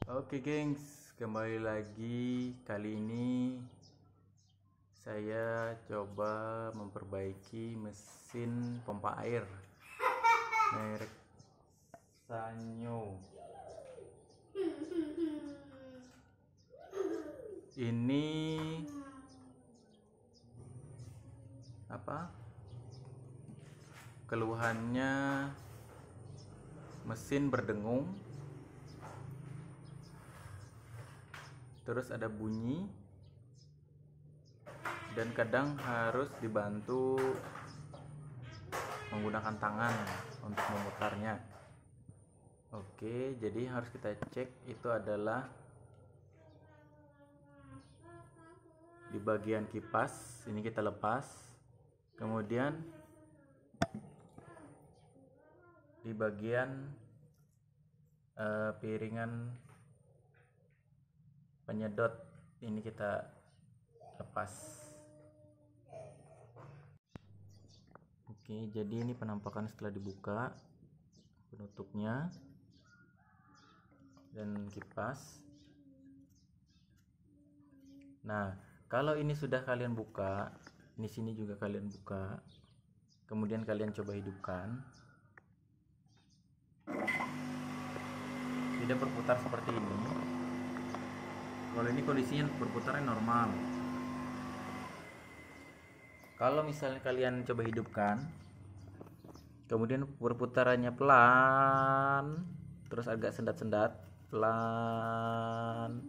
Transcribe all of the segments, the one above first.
Oke gengs, kembali lagi. Kali ini saya coba memperbaiki mesin pompa air merek Sanyo. Ini keluhannya, mesin berdengung, terus ada bunyi, dan kadang harus dibantu menggunakan tangan untuk memutarnya. Oke, jadi harus kita cek itu adalah di bagian kipas. Ini kita lepas, kemudian di bagian piringan penyedot ini kita lepas. Oke, jadi ini penampakan setelah dibuka, penutupnya dan kipas. Nah, kalau ini sudah kalian buka, di sini juga kalian buka, kemudian kalian coba hidupkan, tidak berputar seperti ini. Kalau ini kondisinya berputarnya normal. Kalau misalnya kalian coba hidupkan, kemudian berputarannya pelan, terus agak sendat-sendat, pelan.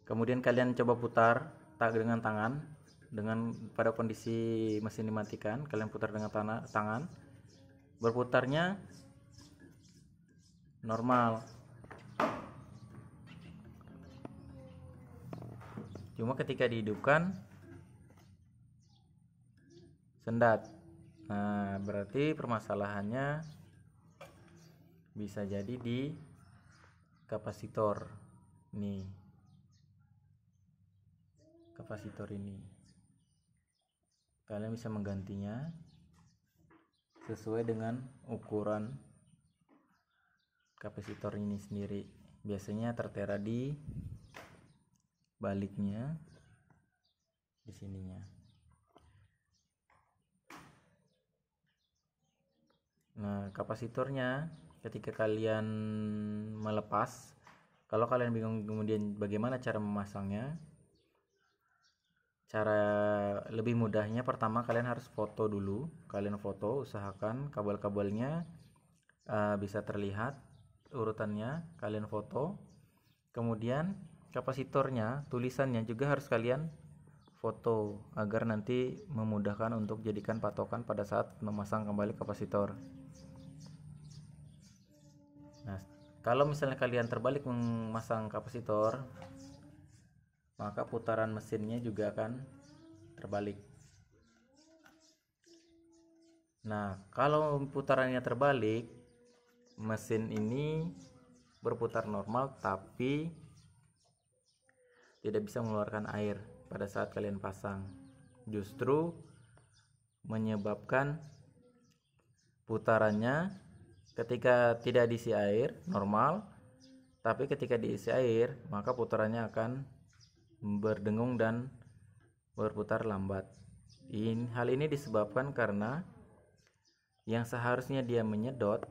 Kemudian kalian coba putar dengan tangan, dengan pada kondisi mesin dimatikan, kalian putar dengan tangan, berputarnya normal. Cuma ketika dihidupkan sendat. Nah, berarti permasalahannya bisa jadi di kapasitor. Nih, kapasitor ini kalian bisa menggantinya sesuai dengan ukuran kapasitor ini sendiri. Biasanya tertera di baliknya, di sininya. Nah, kapasitornya ketika kalian melepas, kalau kalian bingung kemudian bagaimana cara memasangnya, cara lebih mudahnya pertama kalian harus foto dulu. Kalian foto, usahakan kabel-kabelnya bisa terlihat urutannya, kalian foto. Kemudian kapasitornya, tulisannya juga harus kalian foto agar nanti memudahkan untuk jadikan patokan pada saat memasang kembali kapasitor. Nah, kalau misalnya kalian terbalik memasang kapasitor, maka putaran mesinnya juga akan terbalik. Nah, kalau putarannya terbalik, mesin ini berputar normal tapi tidak bisa mengeluarkan air pada saat kalian pasang. Justru menyebabkan putarannya ketika tidak diisi air normal, tapi ketika diisi air maka putarannya akan berdengung dan berputar lambat. Hal ini disebabkan karena yang seharusnya dia menyedot,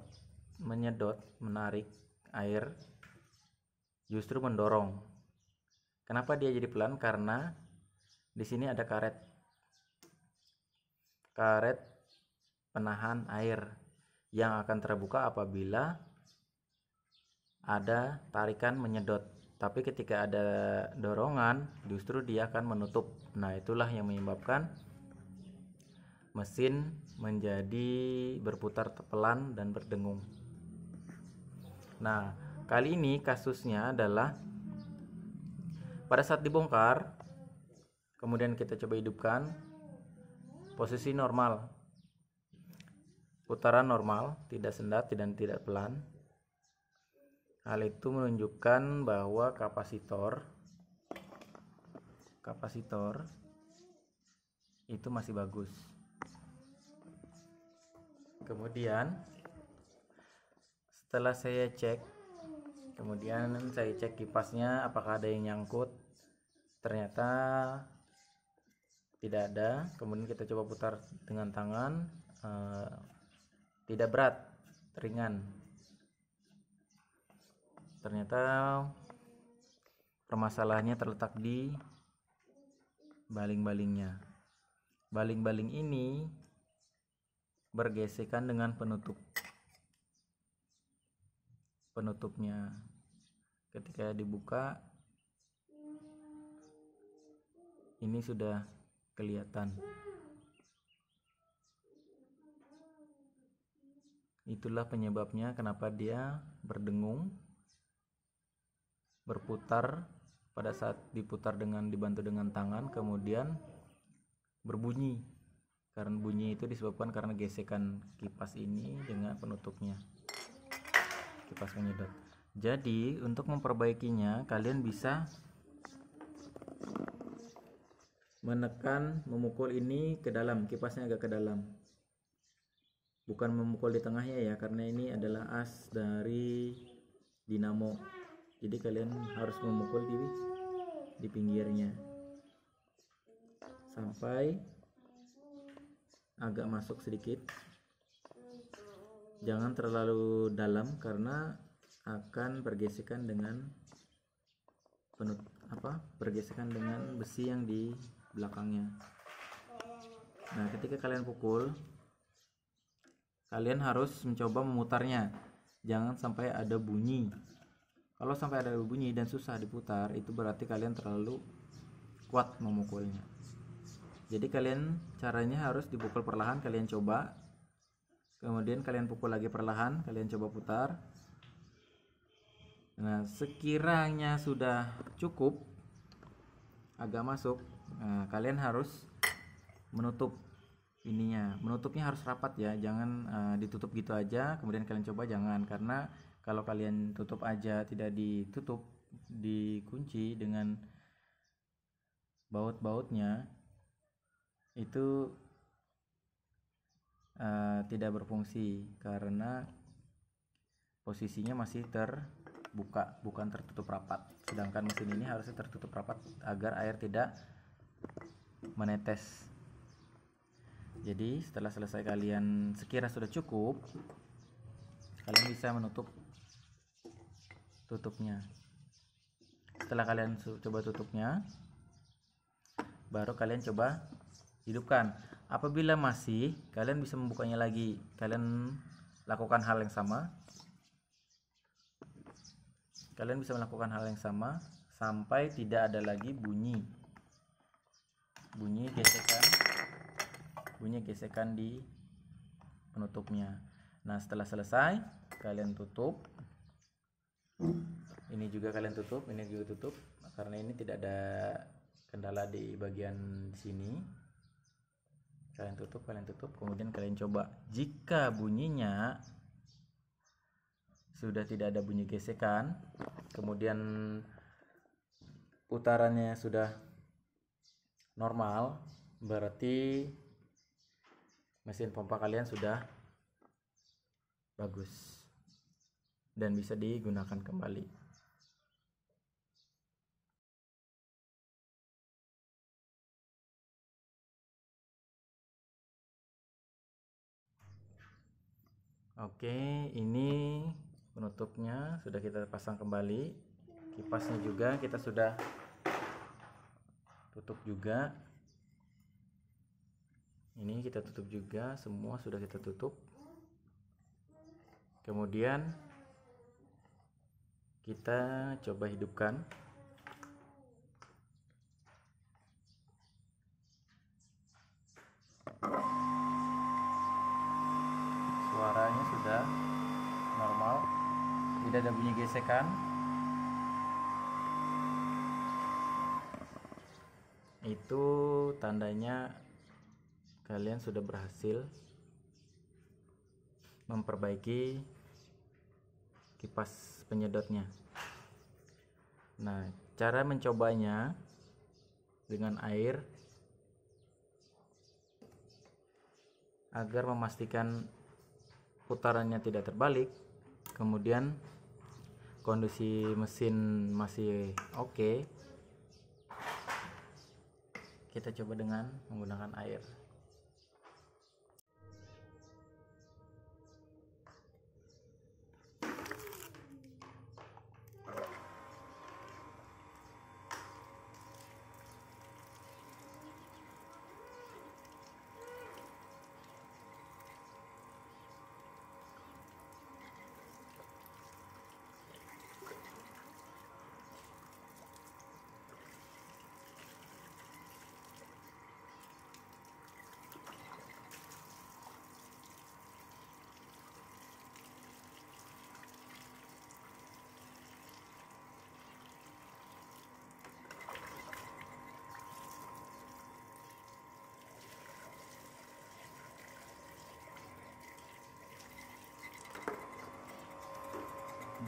menarik air, justru mendorong. Kenapa dia jadi pelan? Karena di sini ada karet penahan air yang akan terbuka apabila ada tarikan menyedot. Tapi ketika ada dorongan, justru dia akan menutup. Nah, itulah yang menyebabkan mesin menjadi berputar pelan dan berdengung. Nah, kali ini kasusnya adalah pada saat dibongkar, kemudian kita coba hidupkan, posisi normal, putaran normal, tidak sendat dan tidak pelan. Hal itu menunjukkan bahwa kapasitor itu masih bagus. Kemudian setelah saya cek Kemudian saya cek kipasnya apakah ada yang nyangkut, ternyata tidak ada. Kemudian kita coba putar dengan tangan, tidak berat, ringan. Ternyata permasalahannya terletak di baling-balingnya. Baling-baling ini bergesekan dengan penutupnya. Ketika dibuka, ini sudah kelihatan. Itulah penyebabnya kenapa dia berdengung, berputar pada saat diputar dibantu dengan tangan, kemudian berbunyi. Karena bunyi itu disebabkan karena gesekan kipas ini dengan penutupnya, kipas penyedot. Jadi untuk memperbaikinya, kalian bisa menekan, memukul ini ke dalam, kipasnya agak ke dalam, bukan memukul di tengahnya ya, karena ini adalah as dari dinamo. Jadi kalian harus memukul di pinggirnya sampai agak masuk sedikit. Jangan terlalu dalam karena akan bergesekan dengan bergesekan dengan besi yang di belakangnya. Nah, ketika kalian pukul, kalian harus mencoba memutarnya. Jangan sampai ada bunyi. Kalau sampai ada bunyi dan susah diputar, itu berarti kalian terlalu kuat memukulnya. Jadi caranya harus dipukul perlahan, kalian coba. Kemudian kalian pukul lagi perlahan, kalian coba putar. Nah, sekiranya sudah cukup, agak masuk, nah, kalian harus menutup ininya. Menutupnya harus rapat ya, jangan ditutup gitu aja kemudian kalian coba, jangan. Karena kalau kalian tutup aja, tidak ditutup, dikunci dengan baut-bautnya, itu tidak berfungsi karena posisinya masih terbuka, bukan tertutup rapat. Sedangkan mesin ini harusnya tertutup rapat agar air tidak menetes. Jadi setelah selesai, kalian sekira sudah cukup, kalian bisa menutup tutupnya. Setelah kalian coba tutupnya, baru kalian coba hidupkan. Apabila masih, kalian bisa membukanya lagi. Kalian lakukan hal yang sama. Kalian bisa melakukan hal yang sama sampai tidak ada lagi bunyi gesekan di penutupnya. Nah, setelah selesai, kalian tutup. Ini juga kalian tutup, ini juga tutup, karena ini tidak ada kendala di bagian sini. Kalian tutup, kemudian kalian coba. Jika bunyinya sudah tidak ada bunyi gesekan, kemudian putarannya sudah normal, berarti mesin pompa kalian sudah bagus dan bisa digunakan kembali. Oke, ini penutupnya sudah kita pasang kembali. Kipasnya juga kita sudah tutup juga. Ini kita tutup juga, semua sudah kita tutup. Kemudian kita coba hidupkan. Suaranya sudah normal, tidak ada bunyi gesekan. Itu tandanya kalian sudah berhasil memperbaiki kipas penyedotnya. Nah, cara mencobanya dengan air agar memastikan putarannya tidak terbalik. Kemudian kondisi mesin masih oke, kita coba dengan menggunakan air.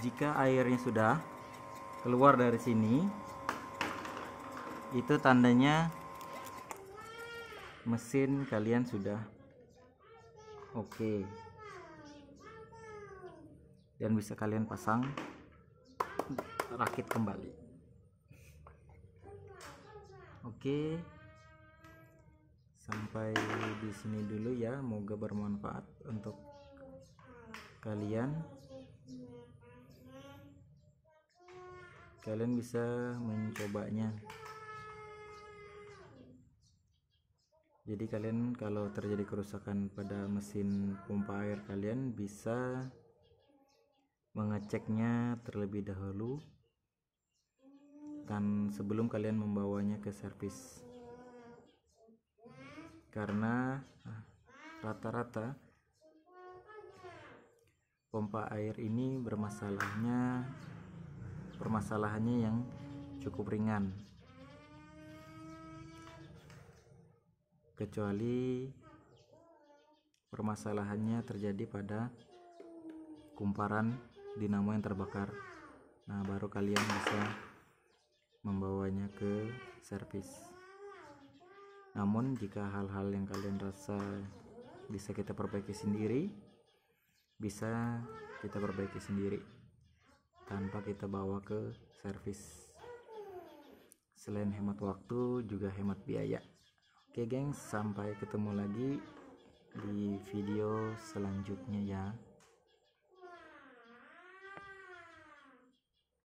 Jika airnya sudah keluar dari sini, itu tandanya mesin kalian sudah oke, dan bisa kalian pasang rakit kembali. Oke, sampai di sini dulu ya, semoga bermanfaat untuk kalian. Kalian bisa mencobanya. Jadi kalian kalau terjadi kerusakan pada mesin pompa air, kalian bisa mengeceknya terlebih dahulu dan sebelum kalian membawanya ke servis, karena rata-rata pompa air ini permasalahannya yang cukup ringan, kecuali permasalahannya terjadi pada kumparan dinamo yang terbakar. Nah, baru kalian bisa membawanya ke servis. Namun jika hal-hal yang kalian rasa bisa kita perbaiki sendiri, bisa kita perbaiki sendiri tanpa kita bawa ke servis. Selain hemat waktu, juga hemat biaya. Oke gengs, sampai ketemu lagi di video selanjutnya ya.